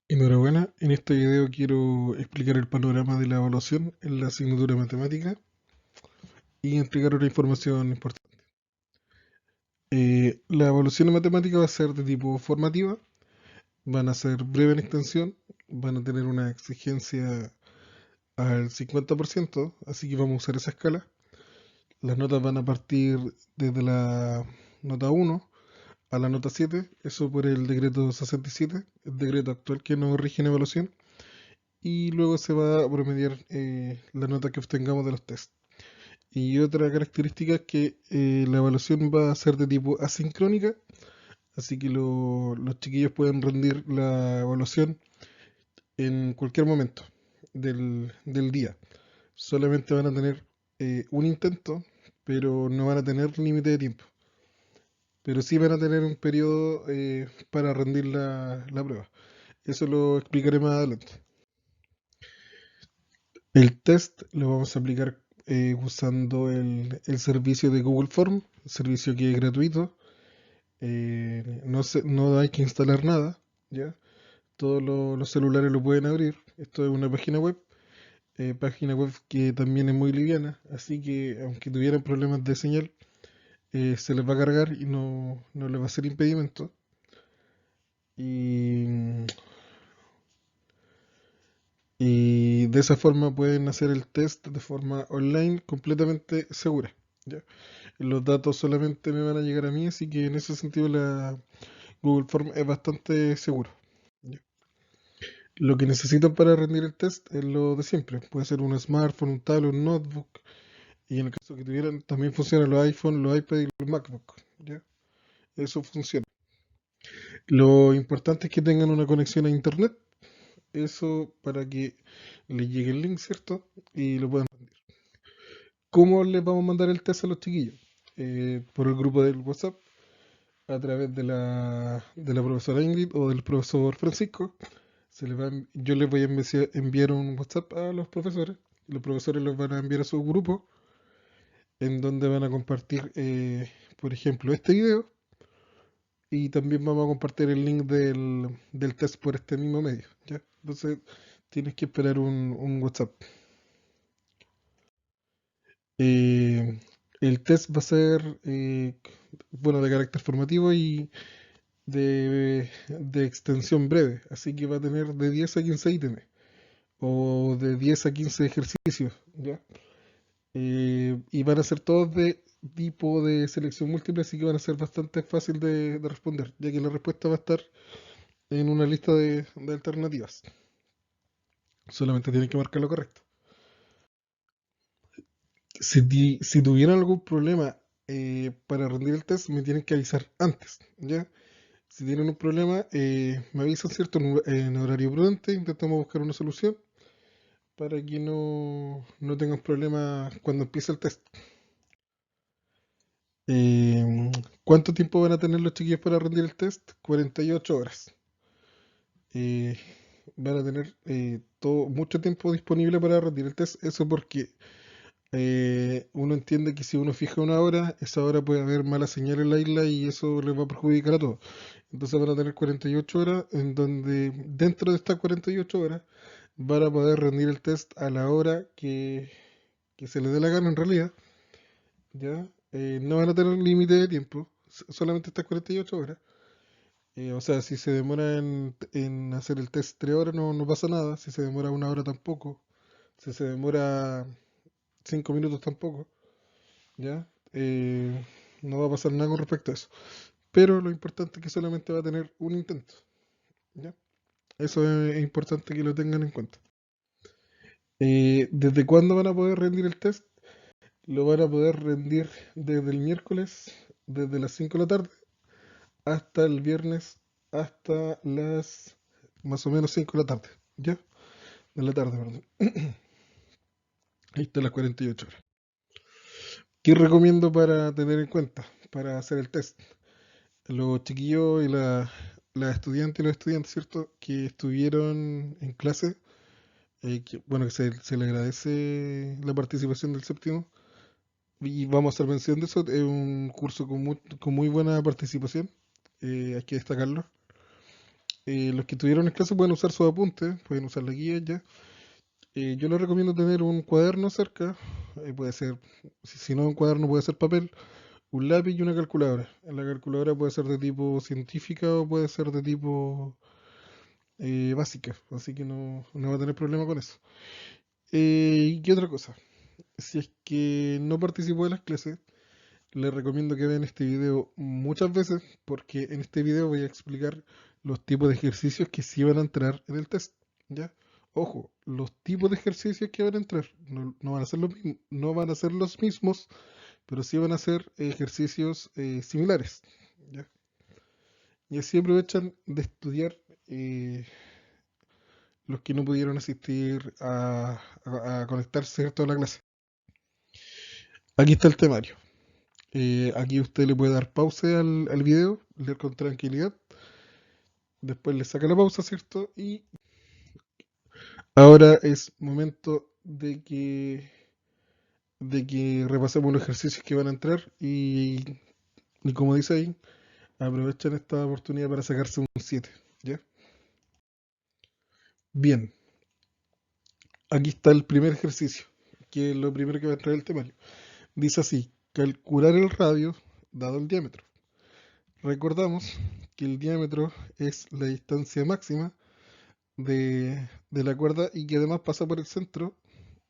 Enhorabuena, en este video quiero explicar el panorama de la evaluación en la asignatura de matemática y entregar una información importante. La evaluación de matemática va a ser de tipo formativa, van a ser breve en extensión, van a tener una exigencia al 50%, así que vamos a usar esa escala. Las notas van a partir desde la nota 1 a la nota 7, eso por el decreto 67, el decreto actual que nos rige en evaluación, y luego se va a promediar la nota que obtengamos de los test. Y otra característica es que la evaluación va a ser de tipo asincrónica, así que los chiquillos pueden rendir la evaluación en cualquier momento del día. Solamente van a tener un intento, pero no van a tener límite de tiempo. Pero sí van a tener un periodo para rendir la prueba. Eso lo explicaré más adelante. El test lo vamos a aplicar usando el servicio de Google Form, el servicio que es gratuito. No hay que instalar nada, ¿ya? Todos los celulares lo pueden abrir. Esto es una página web que también es muy liviana, así que aunque tuvieran problemas de señal, se les va a cargar y no les va a hacer impedimento. Y, y de esa forma pueden hacer el test de forma online completamente segura, ¿ya? Los datos solamente me van a llegar a mí, así que en ese sentido la Google Form es bastante seguro, ¿ya? Lo que necesitan para rendir el test es lo de siempre. Puede ser un smartphone, un tablet, un notebook. Y en el caso que tuvieran, también funcionan los iPhone, los iPad y los MacBook, ¿ya? Eso funciona. Lo importante es que tengan una conexión a internet. Eso para que les llegue el link, ¿cierto? Y lo puedan rendir. ¿Cómo les vamos a mandar el test a los chiquillos? Por el grupo del WhatsApp, a través de la profesora Ingrid o del profesor Francisco. Yo les voy a enviar un WhatsApp a los profesores. Los profesores los van a enviar a su grupo, en donde van a compartir, por ejemplo, este video. Y también vamos a compartir el link del test por este mismo medio, ¿ya? Entonces tienes que esperar un WhatsApp. Eh, el test va a ser, bueno, de carácter formativo y de extensión breve, así que va a tener de 10 a 15 ítems o de 10 a 15 ejercicios, ¿ya? Y van a ser todos de tipo de selección múltiple, así que van a ser bastante fácil de responder, ya que la respuesta va a estar en una lista de alternativas. Solamente tienen que marcar lo correcto. Si tuvieran algún problema para rendir el test, me tienen que avisar antes, ¿ya? Si tienen un problema, me avisan, ¿cierto? En horario prudente, intentamos buscar una solución para que no tengan problemas cuando empiece el test. Eh, ¿Cuánto tiempo van a tener los chiquillos para rendir el test? 48 horas. Eh, Van a tener mucho tiempo disponible para rendir el test. Eso porque uno entiende que si uno fija una hora, esa hora puede haber mala señal en la isla y eso les va a perjudicar a todos. Entonces van a tener 48 horas en donde dentro de estas 48 horas van a poder rendir el test a la hora que se les dé la gana en realidad, ¿ya? No van a tener límite de tiempo, solamente estas 48 horas. O sea, si se demora en hacer el test 3 horas no pasa nada, si se demora una hora tampoco, si se demora 5 minutos tampoco, ¿ya? No va a pasar nada con respecto a eso. Pero lo importante es que solamente va a tener un intento, ¿ya? Eso es importante que lo tengan en cuenta. ¿Desde cuándo van a poder rendir el test? Lo van a poder rendir desde el miércoles, desde las 5 de la tarde, hasta el viernes, hasta las más o menos 5 de la tarde, ¿ya? De la tarde, perdón. Ahí están las 48 horas. ¿Qué recomiendo para tener en cuenta para hacer el test? Los chiquillos y las estudiantes y los estudiantes, ¿cierto? Que estuvieron en clase, bueno, que se le agradece la participación del séptimo. Y vamos a hacer mención de eso. Es un curso con muy buena participación. Hay que destacarlo. los que estuvieron en clase pueden usar sus apuntes, pueden usar la guía ya. Yo les recomiendo tener un cuaderno cerca, puede ser, si no un cuaderno puede ser papel, un lápiz y una calculadora. La calculadora puede ser de tipo científica o puede ser de tipo básica, así que no va a tener problema con eso. ¿Y qué otra cosa? Si es que no participó de las clases, les recomiendo que vean este video muchas veces porque en este video voy a explicar los tipos de ejercicios que sí van a entrar en el test, ¿ya? Ojo, los tipos de ejercicios que van a entrar no van a ser no van a ser los mismos, pero sí van a ser ejercicios similares, ¿ya? Y así aprovechan de estudiar eh, los que no pudieron asistir a conectarse, ¿cierto?, a la clase. Aquí está el temario. Aquí usted le puede dar pausa al video, leer con tranquilidad, después le saca la pausa, ¿cierto? Y ahora es momento de que repasemos los ejercicios que van a entrar y como dice ahí, aprovechen esta oportunidad para sacarse un 7, ¿ya? Bien, aquí está el primer ejercicio, que es lo primero que va a entrar el temario. Dice así, calcular el radio dado el diámetro. Recordamos que el diámetro es la distancia máxima de la cuerda y que además pasa por el centro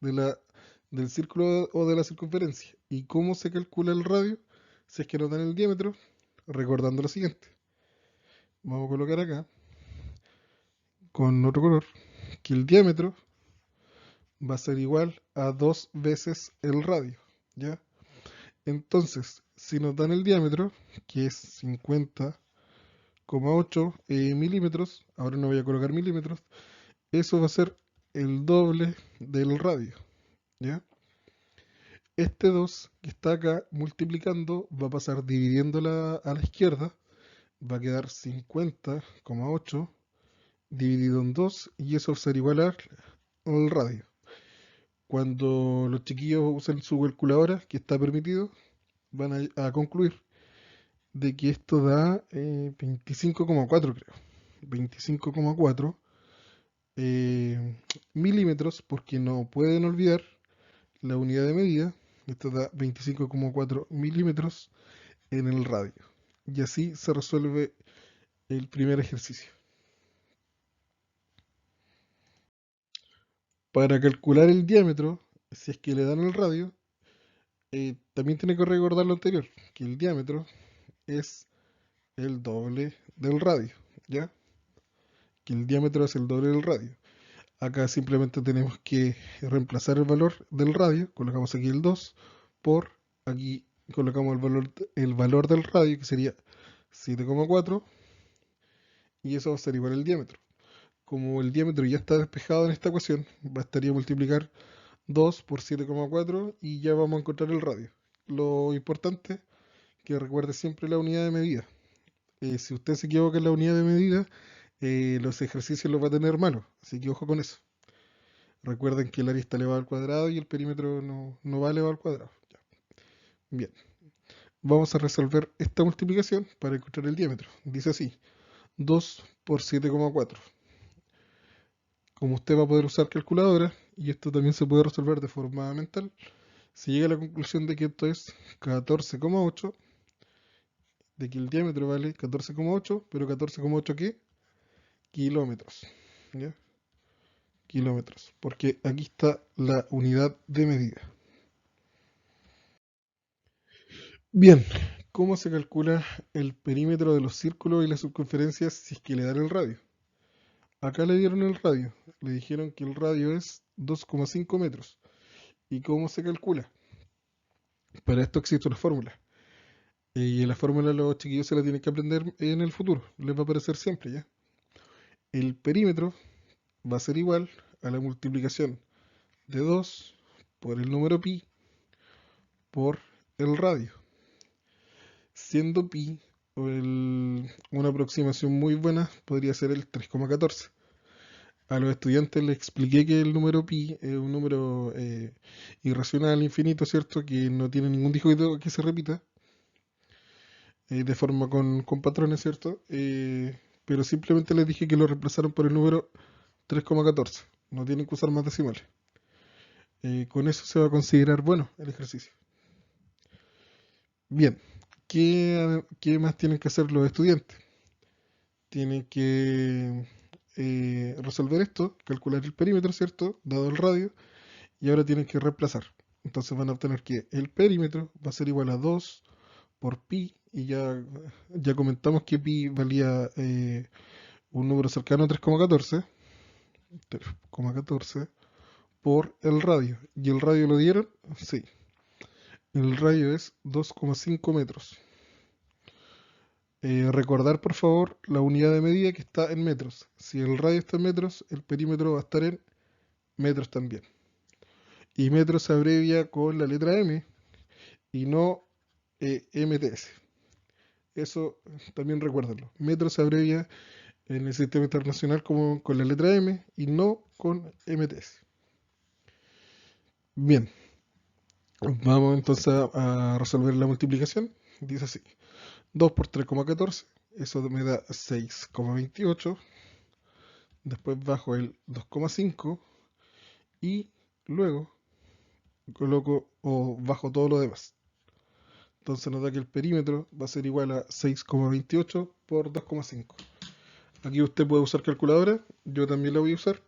de del círculo o de la circunferencia. ¿Y cómo se calcula el radio? Si es que no dan el diámetro, recordando lo siguiente. Vamos a colocar acá, con otro color, que el diámetro va a ser igual a 2 veces el radio, ¿ya? Entonces, si nos dan el diámetro, que es 50,8 milímetros, ahora no voy a colocar milímetros, eso va a ser el doble del radio, ¿ya? Este 2 que está acá multiplicando va a pasar dividiéndola a la izquierda, va a quedar 50,8 dividido en 2 y eso va a ser igual al radio. Cuando los chiquillos usen su calculadora, que está permitido, van a concluir de que esto da 25,4 creo. 25,4 milímetros porque no pueden olvidar la unidad de medida. Esto da 25,4 milímetros en el radio. Y así se resuelve el primer ejercicio. Para calcular el diámetro, si es que le dan el radio, también tiene que recordar lo anterior, que el diámetro es el doble del radio, ¿ya? Que el diámetro es el doble del radio. Acá simplemente tenemos que reemplazar el valor del radio, colocamos aquí el 2, por aquí colocamos el valor del radio, que sería 7,4, y eso va a ser igual al diámetro. Como el diámetro ya está despejado en esta ecuación, bastaría multiplicar 2 por 7,4 y ya vamos a encontrar el radio. Lo importante es que recuerde siempre la unidad de medida. Si usted se equivoca en la unidad de medida, los ejercicios los va a tener malos, así que ojo con eso. Recuerden que el área está elevado al cuadrado y el perímetro no va elevado al cuadrado. Ya. Bien, vamos a resolver esta multiplicación para encontrar el diámetro. Dice así, 2 por 7,4. Como usted va a poder usar calculadora, y esto también se puede resolver de forma mental, se llega a la conclusión de que esto es 14,8, de que el diámetro vale 14,8, pero 14,8 ¿qué? Kilómetros. ¿Ya? Kilómetros, porque aquí está la unidad de medida. Bien, ¿cómo se calcula el perímetro de los círculos y las circunferencias si es que le dan el radio? Acá le dieron el radio, le dijeron que el radio es 2,5 metros. ¿Y cómo se calcula? Para esto existe una fórmula. Y la fórmula los chiquillos se la tienen que aprender en el futuro, les va a aparecer siempre, ¿ya? El perímetro va a ser igual a la multiplicación de 2 por el número pi por el radio, siendo pi una aproximación muy buena podría ser el 3,14. A los estudiantes les expliqué que el número pi es un número irracional, infinito, ¿cierto? Que no tiene ningún dígito que se repita de forma con patrones, ¿cierto? pero simplemente les dije que lo reemplazaron por el número 3,14. No tienen que usar más decimales. Con eso se va a considerar bueno el ejercicio. Bien, ¿qué más tienen que hacer los estudiantes? Tienen que resolver esto, calcular el perímetro, ¿cierto? Dado el radio, y ahora tienen que reemplazar. Entonces van a obtener que el perímetro va a ser igual a 2 por pi, y ya comentamos que pi valía un número cercano a 3,14 por el radio. ¿Y el radio lo dieron? Sí. El radio es 2,5 metros. Recordar por favor la unidad de medida que está en metros. Si el radio está en metros, el perímetro va a estar en metros también. Y metros se abrevia con la letra M y no MTS. Eso también recuérdenlo. Metros se abrevia en el sistema internacional como con la letra M y no con MTS. Bien, vamos entonces a resolver la multiplicación. Dice así: 2 por 3,14, eso me da 6,28. Después bajo el 2,5 y luego coloco o bajo todo lo demás. Entonces nos da que el perímetro va a ser igual a 6,28 por 2,5. Aquí usted puede usar calculadora, yo también la voy a usar.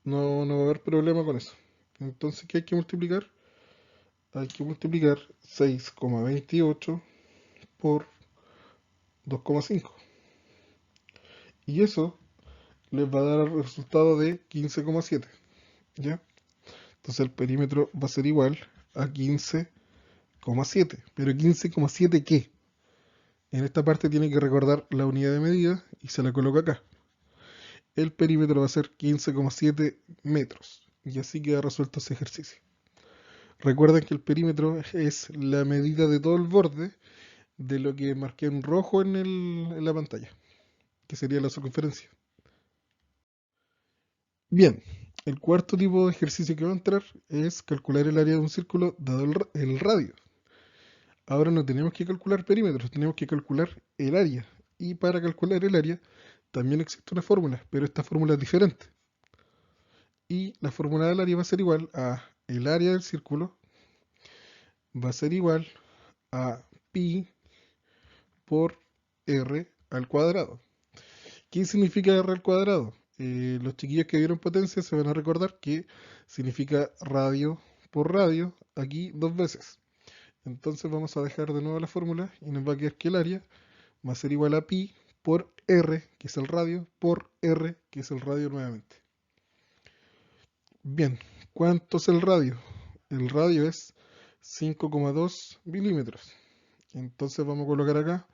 No va a haber problema con eso. Entonces, ¿qué hay que multiplicar? Hay que multiplicar 6,28 por 2,5. Y eso les va a dar el resultado de 15,7. ¿Ya? Entonces el perímetro va a ser igual a 15,7. ¿Pero 15,7 qué? En esta parte tiene que recordar la unidad de medida y se la coloca acá. El perímetro va a ser 15,7 metros. Y así queda resuelto ese ejercicio. Recuerden que el perímetro es la medida de todo el borde de lo que marqué en rojo en la pantalla, que sería la circunferencia. Bien, el cuarto tipo de ejercicio que va a entrar es calcular el área de un círculo dado el radio. Ahora no tenemos que calcular perímetros, tenemos que calcular el área. Y para calcular el área también existe una fórmula, pero esta fórmula es diferente. Y la fórmula del área va a ser igual a el área del círculo, va a ser igual a pi por r al cuadrado. ¿Qué significa r al cuadrado? Los chiquillos que vieron potencia se van a recordar que significa radio por radio, aquí dos veces. Entonces vamos a dejar de nuevo la fórmula y nos va a quedar que el área va a ser igual a pi por r, que es el radio, por r, que es el radio nuevamente. Bien, ¿cuánto es el radio? El radio es 5,2 milímetros. Entonces vamos a colocar acá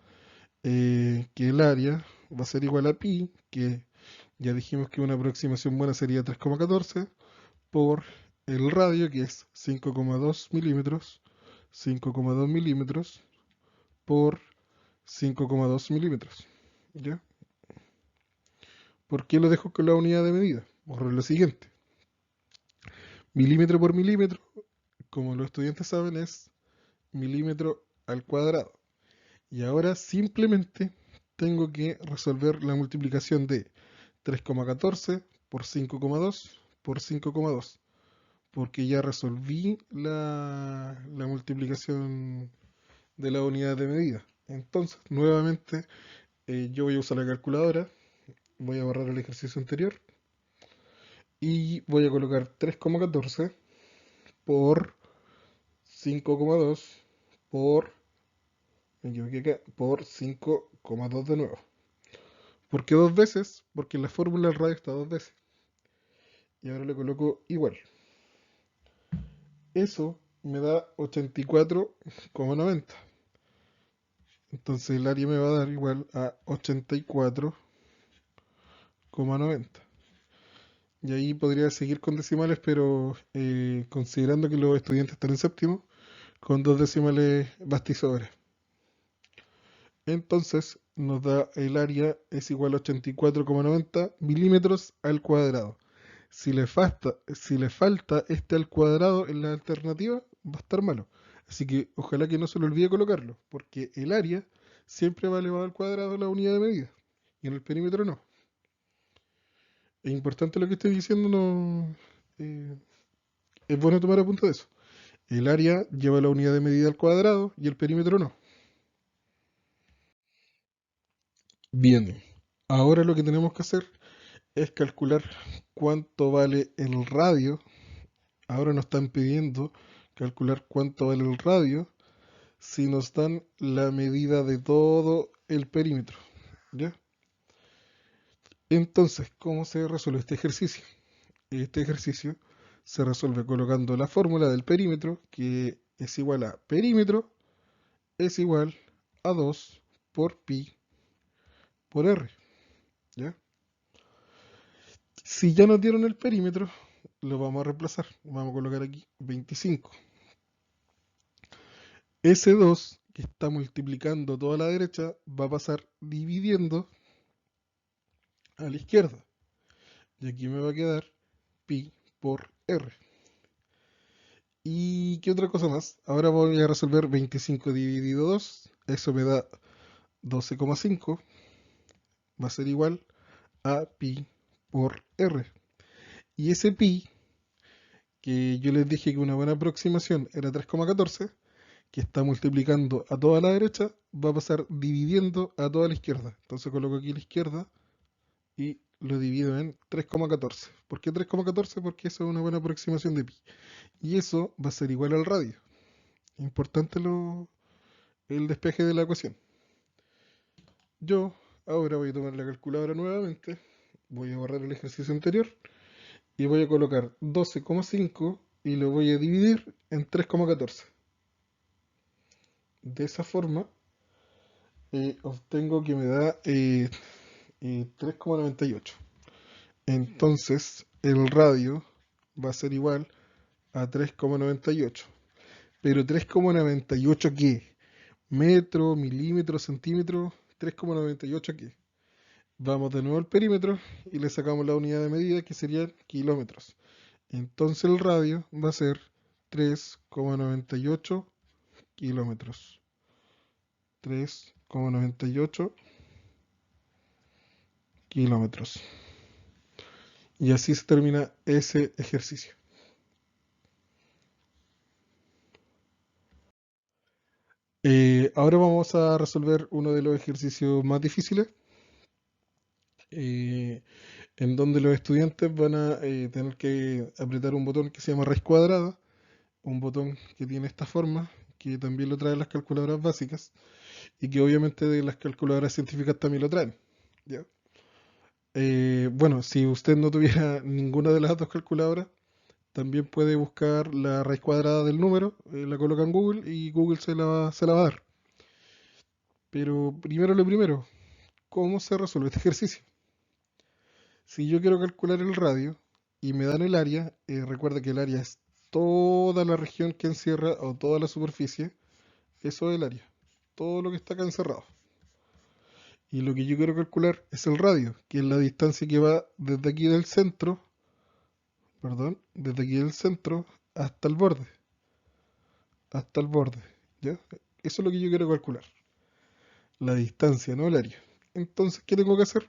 que el área va a ser igual a pi, que ya dijimos que una aproximación buena sería 3,14, por el radio, que es 5,2 milímetros, 5,2 milímetros por 5,2 milímetros. ¿Ya? ¿Por qué lo dejo con la unidad de medida? Por lo siguiente. Milímetro por milímetro, como los estudiantes saben, es milímetro al cuadrado. Y ahora simplemente tengo que resolver la multiplicación de 3,14 por 5,2 por 5,2. Porque ya resolví la multiplicación de la unidad de medida. Entonces, nuevamente, yo voy a usar la calculadora, voy a borrar el ejercicio anterior y voy a colocar 3,14 por 5,2 por, me equivoqué acá, por 5,2 de nuevo. ¿Por qué dos veces? Porque en la fórmula del radio está dos veces. Y ahora le coloco igual. Eso me da 84,90. Entonces el área me va a dar igual a 84,90. Y ahí podría seguir con decimales, pero considerando que los estudiantes están en séptimo, con dos decimales basta y sobra. Entonces nos da el área es igual a 84,90 milímetros al cuadrado. Si le falta este al cuadrado en la alternativa, va a estar malo. Así que ojalá que no se le olvide colocarlo, porque el área siempre va elevado al cuadrado de la unidad de medida. y en el perímetro no. Es importante lo que estoy diciendo, no, es bueno tomar apunte de eso. El área lleva la unidad de medida al cuadrado y el perímetro no. Bien, ahora lo que tenemos que hacer es calcular cuánto vale el radio. Ahora nos están pidiendo calcular cuánto vale el radio si nos dan la medida de todo el perímetro. ¿Ya? Entonces, ¿cómo se resuelve este ejercicio? Este ejercicio se resuelve colocando la fórmula del perímetro, que es igual a perímetro es igual a 2 por pi por r. ¿Ya? Si ya nos dieron el perímetro, lo vamos a reemplazar. Vamos a colocar aquí 25. Ese 2 que está multiplicando toda la derecha va a pasar dividiendo a la izquierda. Y aquí me va a quedar pi por r. ¿Y qué otra cosa más? Ahora voy a resolver 25 dividido 2. Eso me da 12,5. Va a ser igual a pi por r. Y ese pi, que yo les dije que una buena aproximación era 3,14, que está multiplicando a toda la derecha, va a pasar dividiendo a toda la izquierda. Entonces coloco aquí la izquierda y lo divido en 3,14. ¿Por qué 3,14? Porque eso es una buena aproximación de pi. Y eso va a ser igual al radio. Importante el despeje de la ecuación. Yo ahora voy a tomar la calculadora nuevamente, voy a borrar el ejercicio anterior y voy a colocar 12,5 y lo voy a dividir en 3,14. De esa forma obtengo que me da 3,98. Entonces el radio va a ser igual a 3,98. Pero 3,98 ¿qué? Metro, milímetro, centímetro, 3,98 ¿qué? Vamos de nuevo al perímetro y le sacamos la unidad de medida que serían kilómetros. Entonces el radio va a ser 3,98 kilómetros. 3,98 kilómetros. Y así se termina ese ejercicio. Ahora vamos a resolver uno de los ejercicios más difíciles, eh, en donde los estudiantes van a tener que apretar un botón que se llama raíz cuadrada, un botón que tiene esta forma, que también lo traen las calculadoras básicas, y que obviamente de las calculadoras científicas también lo traen. ¿Ya? Bueno, si usted no tuviera ninguna de las dos calculadoras, también puede buscar la raíz cuadrada del número, la coloca en Google y Google se la va a dar. Pero primero lo primero, ¿cómo se resuelve este ejercicio? Si yo quiero calcular el radio y me dan el área, recuerda que el área es toda la región que encierra o toda la superficie, eso es el área, todo lo que está acá encerrado. Y lo que yo quiero calcular es el radio, que es la distancia que va desde aquí del centro, perdón, desde aquí del centro hasta el borde, ¿ya? Eso es lo que yo quiero calcular, la distancia, no el área. Entonces, ¿qué tengo que hacer?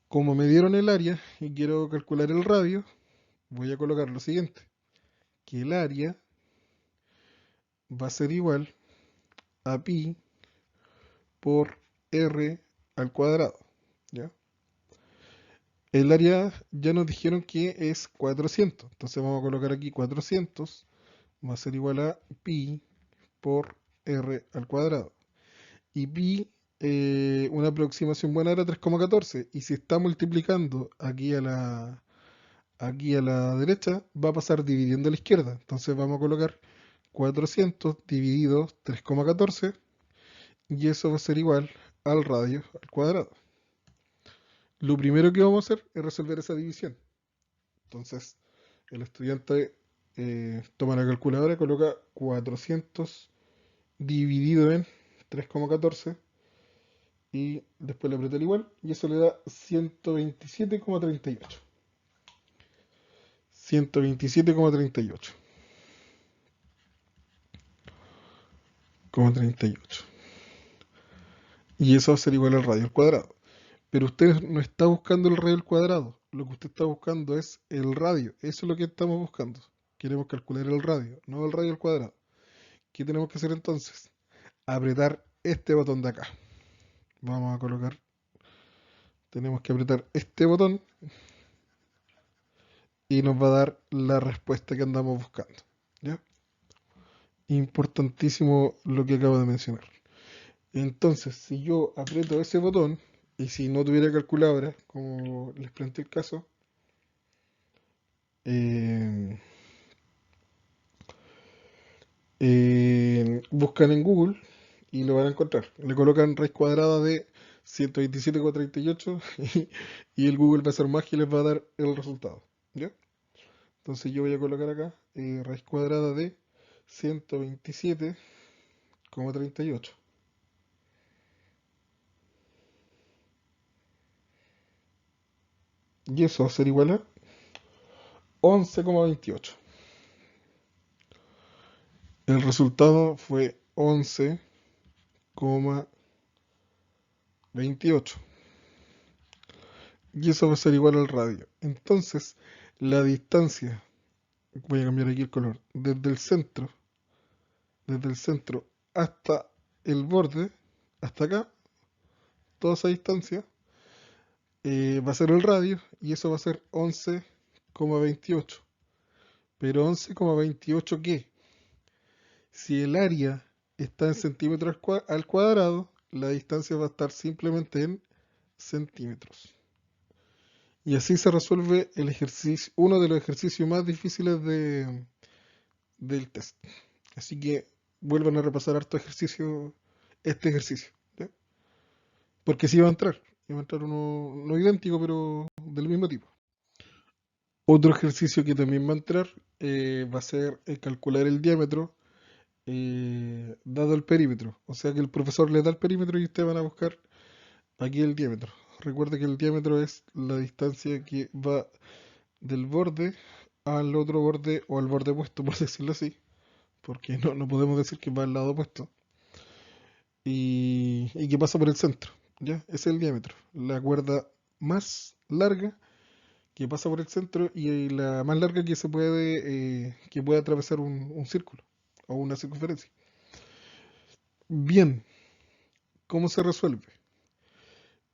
Como me dieron el área y quiero calcular el radio, voy a colocar lo siguiente, que el área va a ser igual a pi por r al cuadrado, ¿ya? El área ya nos dijeron que es 400, entonces vamos a colocar aquí 400 va a ser igual a pi por r al cuadrado. Y pi, una aproximación buena era 3,14. Y si está multiplicando aquí a la derecha, va a pasar dividiendo a la izquierda. Entonces vamos a colocar 400 dividido 3,14 y eso va a ser igual al radio al cuadrado. Lo primero que vamos a hacer es resolver esa división. Entonces el estudiante toma la calculadora y coloca 400 dividido en 3,14 y después le aprieta el igual y eso le da 127,38. 127,38. Y eso va a ser igual al radio al cuadrado. Pero usted no está buscando el radio al cuadrado. Lo que usted está buscando es el radio. Eso es lo que estamos buscando. Queremos calcular el radio, no el radio al cuadrado. ¿Qué tenemos que hacer entonces? Apretar este botón de acá. Vamos a colocar, tenemos que apretar este botón y nos va a dar la respuesta que andamos buscando. ¿Ya? Importantísimo lo que acabo de mencionar. Entonces, si yo aprieto ese botón, y si no tuviera calculadora, como les planteé el caso, eh, buscan en Google y lo van a encontrar. Le colocan raíz cuadrada de 127,38 y el Google va a ser magia y les va a dar el resultado. ¿Ya? Entonces yo voy a colocar acá raíz cuadrada de 127,38. Y eso va a ser igual a 11,28. El resultado fue 11,28. Y eso va a ser igual al radio. Entonces, la distancia, voy a cambiar aquí el color, desde el centro hasta el borde, hasta acá, toda esa distancia, va a ser el radio y eso va a ser 11,28. Pero 11,28 ¿qué? Si el área está en centímetros al cuadrado, la distancia va a estar simplemente en centímetros. Y así se resuelve el ejercicio, uno de los ejercicios más difíciles del test. Así que vuelvan a repasar harto ejercicio, este ejercicio. ¿Ya? Porque sí va a entrar uno no idéntico, pero del mismo tipo. Otro ejercicio que también va a entrar va a ser calcular el diámetro dado el perímetro. O sea que el profesor le da el perímetro y ustedes van a buscar aquí el diámetro. Recuerde que el diámetro es la distancia que va del borde al otro borde o al borde opuesto, por decirlo así, porque no podemos decir que va al lado opuesto, y que pasa por el centro. ¿Ya? Ese es el diámetro. La cuerda más larga que pasa por el centro y la más larga que se puede atravesar un círculo o una circunferencia. Bien, ¿cómo se resuelve?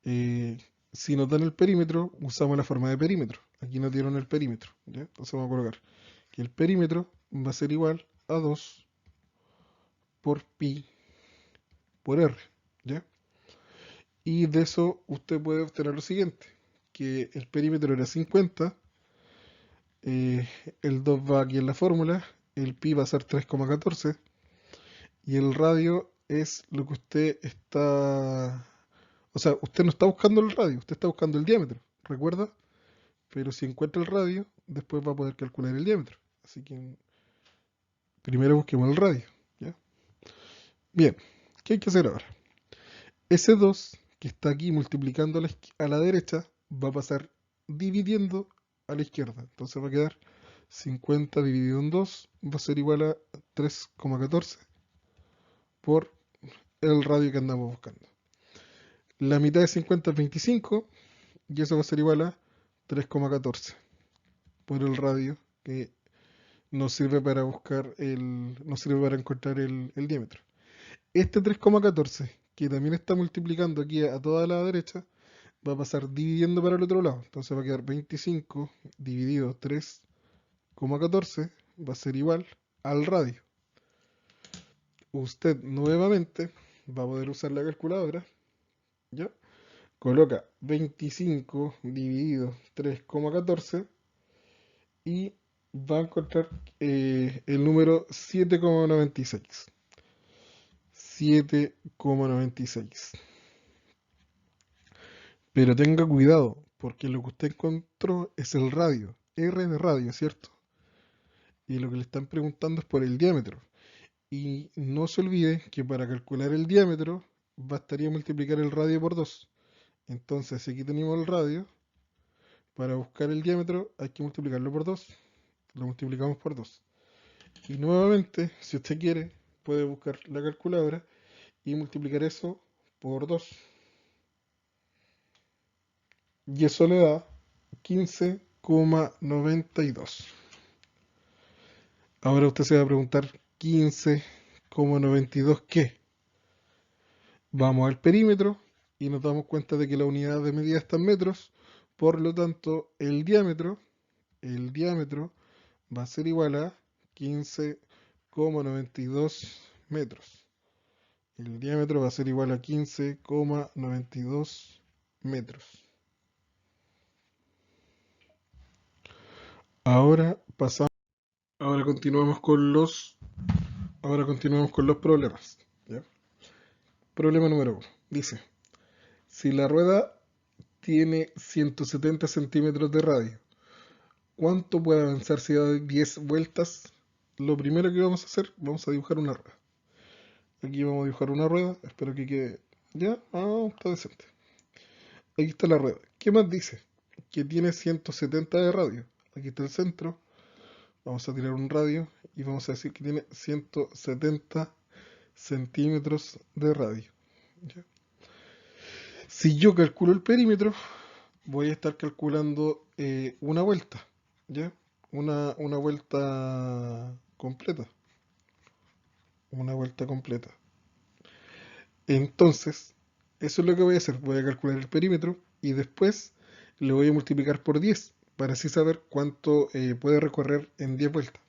Eh, si nos dan el perímetro, usamos la forma de perímetro. Aquí nos dieron el perímetro. ¿Ya? Entonces vamos a colocar que el perímetro va a ser igual a 2 por pi por r. ¿Ya? Y de eso usted puede obtener lo siguiente, que el perímetro era 50, eh, el 2 va aquí en la fórmula, el pi va a ser 3,14 y el radio es lo que usted está... O sea, usted no está buscando el radio, usted está buscando el diámetro, ¿recuerda? Pero si encuentra el radio, después va a poder calcular el diámetro. Así que primero busquemos el radio. ¿Ya? Bien, ¿qué hay que hacer ahora? Ese 2 que está aquí multiplicando a la derecha va a pasar dividiendo a la izquierda. Entonces va a quedar 50 dividido en 2 va a ser igual a 3,14 por el radio que andamos buscando. La mitad de 50 es 25 y eso va a ser igual a 3,14 por el radio que nos sirve para nos sirve para encontrar el diámetro. Este 3,14 que también está multiplicando aquí a toda la derecha va a pasar dividiendo para el otro lado. Entonces va a quedar 25 dividido 3,14 va a ser igual al radio. Usted nuevamente va a poder usar la calculadora. ¿Ya? Coloca 25 dividido 3,14 y va a encontrar el número 7,96. 7,96. Pero tenga cuidado, porque lo que usted encontró es el radio, R de radio, ¿cierto? Y lo que le están preguntando es por el diámetro. Y no se olvide que para calcular el diámetro bastaría multiplicar el radio por 2. Entonces, si aquí tenemos el radio, para buscar el diámetro hay que multiplicarlo por 2. Lo multiplicamos por 2. Y nuevamente, si usted quiere, puede buscar la calculadora y multiplicar eso por 2. y eso le da 15,92. Ahora usted se va a preguntar, 15,92 ¿qué? Vamos al perímetro y nos damos cuenta de que la unidad de medida está en metros, por lo tanto el diámetro va a ser igual a 15,92 metros. El diámetro va a ser igual a 15,92 metros. Ahora pasamos, ahora continuamos con los, ahora continuamos con los problemas. ¿Ya? Problema número uno. Dice, si la rueda tiene 170 centímetros de radio, ¿cuánto puede avanzar si da 10 vueltas? Lo primero que vamos a hacer, vamos a dibujar una rueda. Aquí vamos a dibujar una rueda, espero que quede ya, está decente. Aquí está la rueda. ¿Qué más dice? Que tiene 170 de radio. Aquí está el centro. Vamos a tirar un radio y vamos a decir que tiene 170 centímetros de radio. ¿Ya? Si yo calculo el perímetro, voy a estar calculando una vuelta. ¿Ya? Una vuelta completa. Una vuelta completa. Entonces, eso es lo que voy a hacer. Voy a calcular el perímetro y después le voy a multiplicar por 10 para así saber cuánto puede recorrer en 10 vueltas.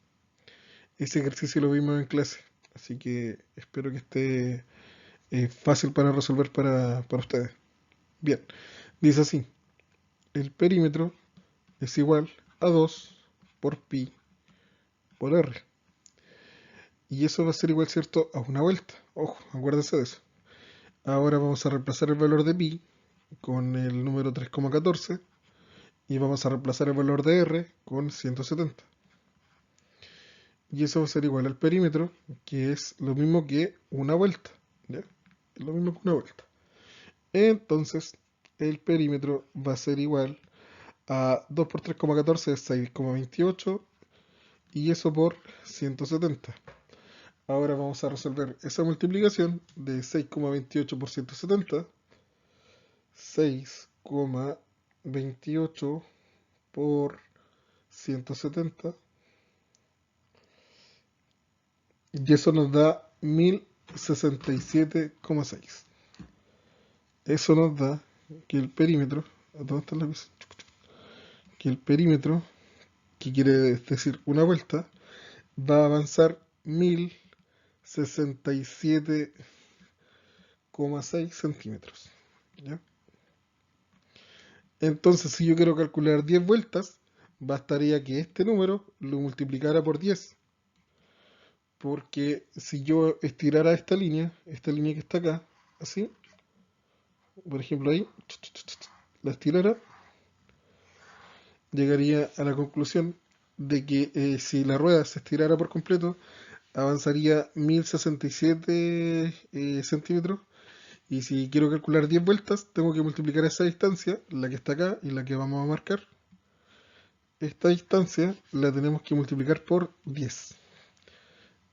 Ese ejercicio lo vimos en clase, así que espero que esté fácil para resolver para ustedes. Bien, dice así, el perímetro es igual a 2 por pi por r. Y eso va a ser igual, ¿cierto?, a una vuelta. Ojo, acuérdense de eso. Ahora vamos a reemplazar el valor de pi con el número 3,14 y vamos a reemplazar el valor de r con 170. Y eso va a ser igual al perímetro, que es lo mismo que una vuelta. ¿Ya? Es lo mismo que una vuelta. Entonces, el perímetro va a ser igual a 2 por 3,14 es 6,28 y eso por 170. Ahora vamos a resolver esa multiplicación de 6,28 por 170. 6,28 por 170 y eso nos da 1067,6. Eso nos da que el perímetro, ¿dónde está la cosa? Que el perímetro, que quiere decir una vuelta, va a avanzar 1067,6 centímetros. ¿Ya? Entonces, si yo quiero calcular 10 vueltas, bastaría que este número lo multiplicara por 10. Porque si yo estirara esta línea que está acá, así, por ejemplo ahí, la estirara, llegaría a la conclusión de que si la rueda se estirara por completo, avanzaría 1067 centímetros. Y si quiero calcular 10 vueltas, tengo que multiplicar esa distancia, la que está acá y la que vamos a marcar. Esta distancia la tenemos que multiplicar por 10.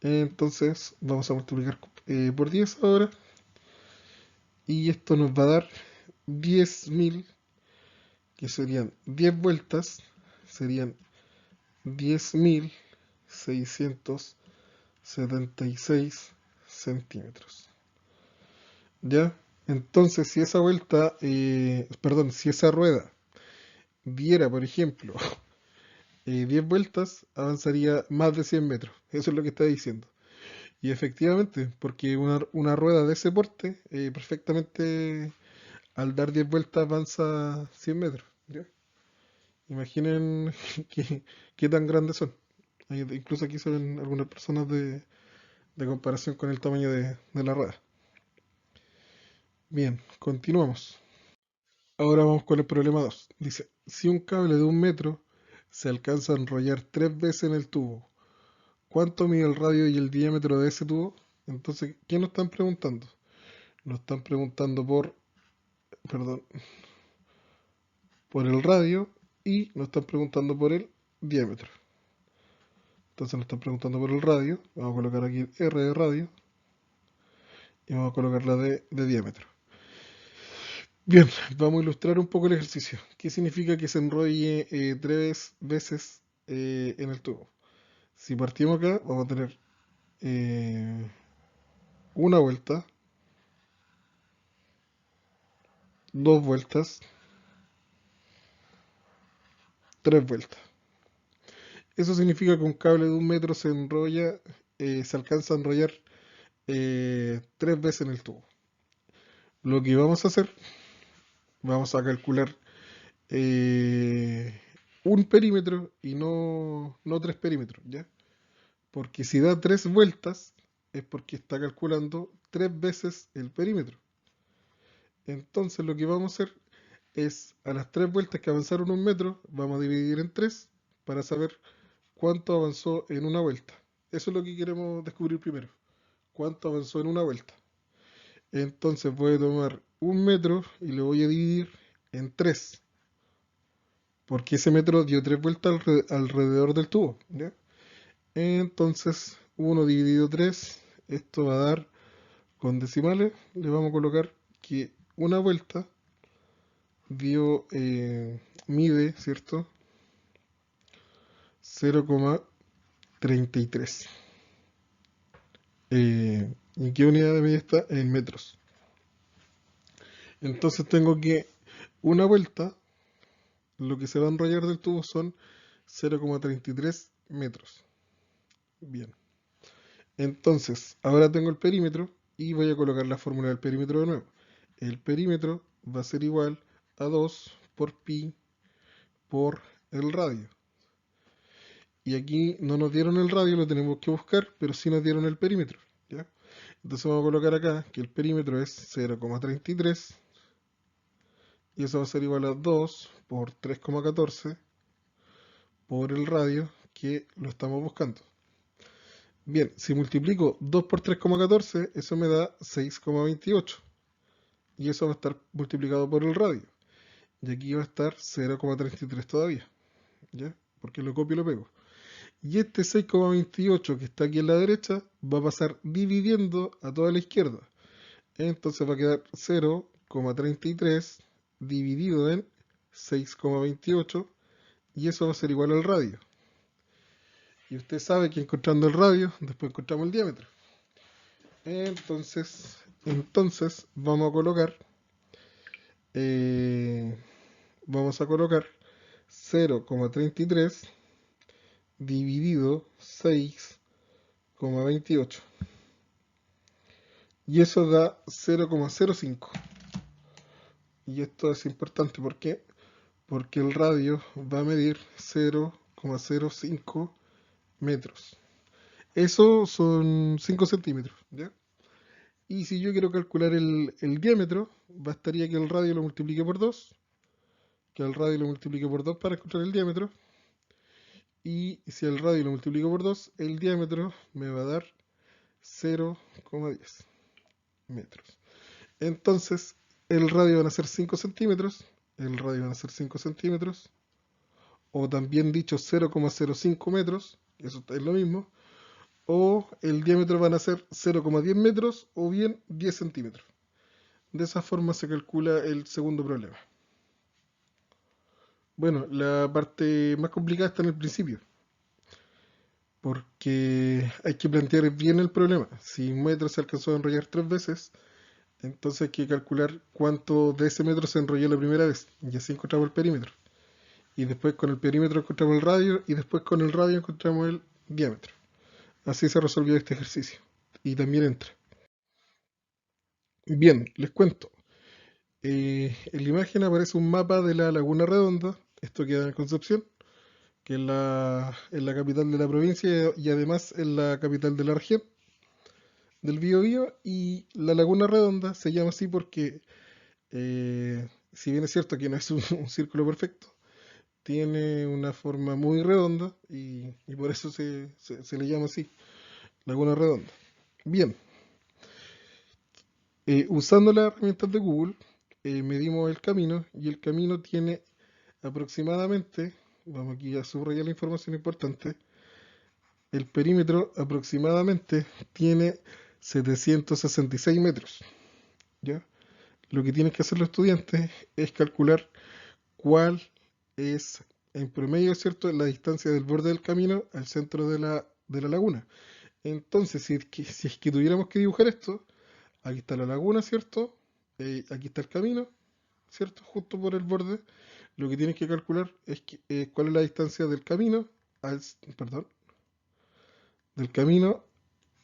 Entonces vamos a multiplicar por 10 ahora. Y esto nos va a dar 10.000, que serían 10 vueltas, serían 10.676 centímetros. ¿Ya? Entonces, si esa vuelta, perdón, si esa rueda diera, por ejemplo, 10 vueltas, avanzaría más de 100 metros. Eso es lo que está diciendo. Y efectivamente, porque una rueda de ese porte, perfectamente al dar 10 vueltas avanza 100 metros. ¿Ya? Imaginen qué tan grandes son. Incluso aquí se ven algunas personas de comparación con el tamaño de la rueda. Bien, continuamos. Ahora vamos con el problema 2. Dice, si un cable de 1 metro se alcanza a enrollar 3 veces en el tubo, ¿cuánto mide el radio y el diámetro de ese tubo? Entonces, ¿qué nos están preguntando? Nos están preguntando perdón, por el radio y nos están preguntando por el diámetro. Entonces nos están preguntando por el radio. Vamos a colocar aquí R de radio y vamos a colocar la de diámetro. Bien, vamos a ilustrar un poco el ejercicio. ¿Qué significa que se enrolle 3 veces en el tubo? Si partimos acá, vamos a tener eh, una vuelta, 2 vueltas, 3 vueltas. Eso significa que un cable de 1 metro se enrolla, se alcanza a enrollar 3 veces en el tubo. Lo que vamos a hacer, vamos a calcular eh, un perímetro y no 3 perímetros, ¿ya? Porque si da 3 vueltas, es porque está calculando 3 veces el perímetro. Entonces lo que vamos a hacer es, a las 3 vueltas que avanzaron 1 metro, vamos a dividir en 3 para saber cuánto avanzó en una vuelta. Eso es lo que queremos descubrir primero. Cuánto avanzó en una vuelta. Entonces voy a tomar 1 metro y lo voy a dividir en 3. Porque ese metro dio 3 vueltas alrededor del tubo, ¿ya? Entonces 1 dividido 3, esto va a dar, con decimales, le vamos a colocar que una vuelta mide, ¿cierto? 0,33. ¿En qué unidad de medida está? En metros. Entonces tengo que una vuelta, lo que se va a enrollar del tubo son 0,33 metros. Bien. Entonces, ahora tengo el perímetro y voy a colocar la fórmula del perímetro de nuevo. El perímetro va a ser igual a 2 por pi por el radio. Y aquí no nos dieron el radio, lo tenemos que buscar, pero sí nos dieron el perímetro, ¿ya? Entonces vamos a colocar acá que el perímetro es 0,33 y eso va a ser igual a 2 por 3,14 por el radio que lo estamos buscando. Bien, si multiplico 2 por 3,14, eso me da 6,28. Y eso va a estar multiplicado por el radio. Y aquí va a estar 0,33 todavía, ¿ya? Porque lo copio y lo pego. Y este 6,28 que está aquí en la derecha va a pasar dividiendo a toda la izquierda. Entonces va a quedar 0,33 dividido en 6,28 y eso va a ser igual al radio. Y usted sabe que encontrando el radio, después encontramos el diámetro. Entonces eh, vamos a colocar 0,33 dividido 6,28. Y eso da 0,05. Y esto es importante, ¿por qué? Porque el radio va a medir 0,05 metros. Eso son 5 centímetros, ¿ya? Y si yo quiero calcular el diámetro, bastaría que el radio lo multiplique por 2, que el radio lo multiplique por 2 para encontrar el diámetro. Y si el radio lo multiplico por 2, el diámetro me va a dar 0,10 metros. Entonces, el radio van a ser 5 centímetros, el radio van a ser 5 centímetros, o también dicho 0,05 metros, eso es lo mismo, o el diámetro van a ser 0,10 metros o bien 10 centímetros. De esa forma se calcula el segundo problema. Bueno, la parte más complicada está en el principio, porque hay que plantear bien el problema. Si un metro se alcanzó a enrollar 3 veces, entonces hay que calcular cuánto de ese metro se enrolló la primera vez, y así encontramos el perímetro. Y después con el perímetro encontramos el radio, y después con el radio encontramos el diámetro. Así se resolvió este ejercicio. Y también entra. Bien, les cuento. En la imagen aparece un mapa de la Laguna Redonda. Esto queda en Concepción, que es la capital de la provincia y además es la capital de la región del Biobío. Y la Laguna Redonda se llama así porque, si bien es cierto que no es un círculo perfecto, tiene una forma muy redonda y por eso se le llama así, Laguna Redonda. Bien, usando las herramientas de Google, medimos el camino y el camino tiene aproximadamente, vamos aquí a subrayar la información importante, el perímetro aproximadamente tiene 766 metros, ¿ya? lo que tienen que hacer los estudiantes es calcular cuál es, en promedio, ¿cierto?, la distancia del borde del camino al centro de la laguna. Entonces, si es que tuviéramos que dibujar esto, aquí está la laguna, ¿cierto? Aquí está el camino, ¿cierto? Justo por el borde. Lo que tienes que calcular es cuál es la distancia del camino perdón, del camino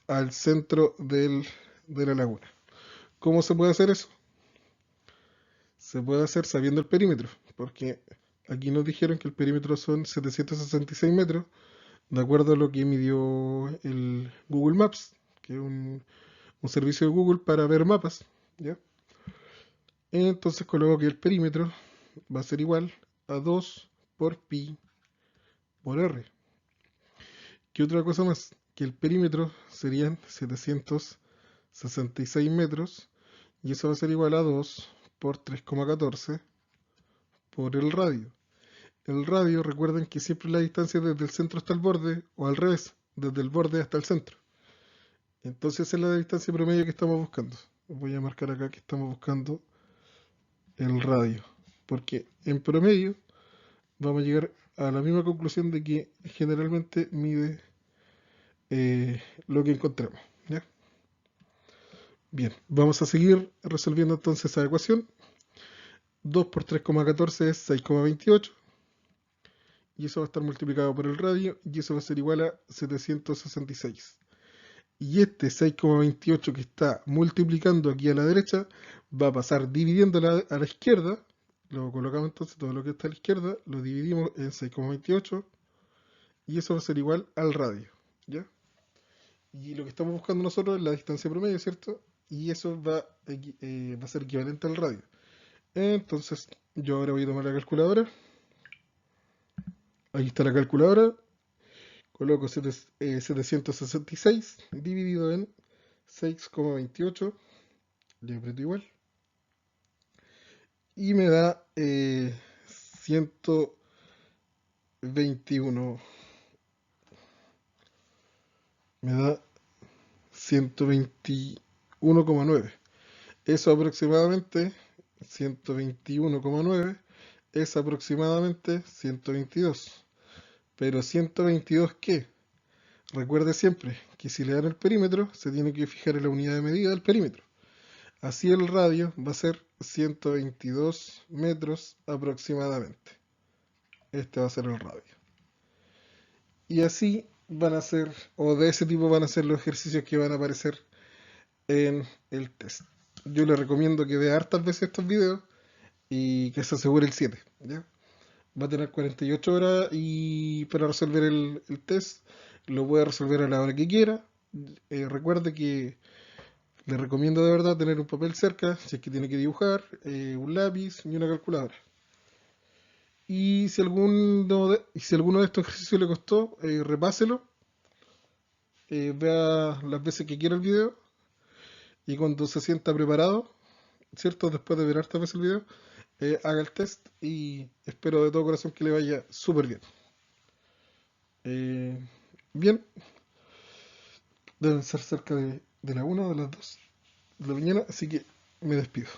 al centro de la laguna. ¿Cómo se puede hacer eso? Se puede hacer sabiendo el perímetro, porque aquí nos dijeron que el perímetro son 766 metros, de acuerdo a lo que midió el Google Maps, que es un servicio de Google para ver mapas, ¿ya? Entonces coloco que el perímetro va a ser igual a 2 por pi por r. ¿Qué otra cosa más? Que el perímetro serían 766 metros y eso va a ser igual a 2 por 3,14 por el radio. El radio, recuerden que siempre la distancia desde el centro hasta el borde, o al revés, desde el borde hasta el centro. Entonces esa es la distancia promedio que estamos buscando. Voy a marcar acá que estamos buscando el radio, porque en promedio vamos a llegar a la misma conclusión de que generalmente mide lo que encontremos, ¿ya? Bien, vamos a seguir resolviendo entonces esa ecuación. 2 por 3,14 es 6,28 y eso va a estar multiplicado por el radio y eso va a ser igual a 766. Y este 6,28 que está multiplicando aquí a la derecha va a pasar dividiendo a la izquierda. Lo colocamos entonces, todo lo que está a la izquierda lo dividimos en 6,28 y eso va a ser igual al radio, ¿ya? Y lo que estamos buscando nosotros es la distancia promedio, ¿cierto? Y eso va a ser equivalente al radio. Entonces, yo ahora voy a tomar la calculadora. Aquí está la calculadora. Coloco 766 dividido en 6,28. Le aprieto igual. Y me da 121. Me da 121,9. Eso aproximadamente 121,9 es aproximadamente 122. Pero 122, ¿qué? Recuerde siempre que si le dan el perímetro, se tiene que fijar en la unidad de medida del perímetro. Así el radio va a ser 122 metros aproximadamente. Este va a ser el radio. Y así van a ser, o de ese tipo van a ser los ejercicios que van a aparecer en el test. Yo le recomiendo que vea hartas veces estos videos y que se asegure el 7, ¿ya? Va a tener 48 horas para resolver el test. Lo puede resolver a la hora que quiera. Recuerde que le recomiendo de verdad tener un papel cerca, si es que tiene que dibujar, un lápiz y una calculadora. Y si alguno de estos ejercicios le costó, repáselo, vea las veces que quiera el video y cuando se sienta preparado, ¿cierto? Después de ver hartas veces el video, haga el test y espero de todo corazón que le vaya súper bien. Eh, Bien, deben ser cerca de la 1 o de las 2 de la mañana, así que me despido.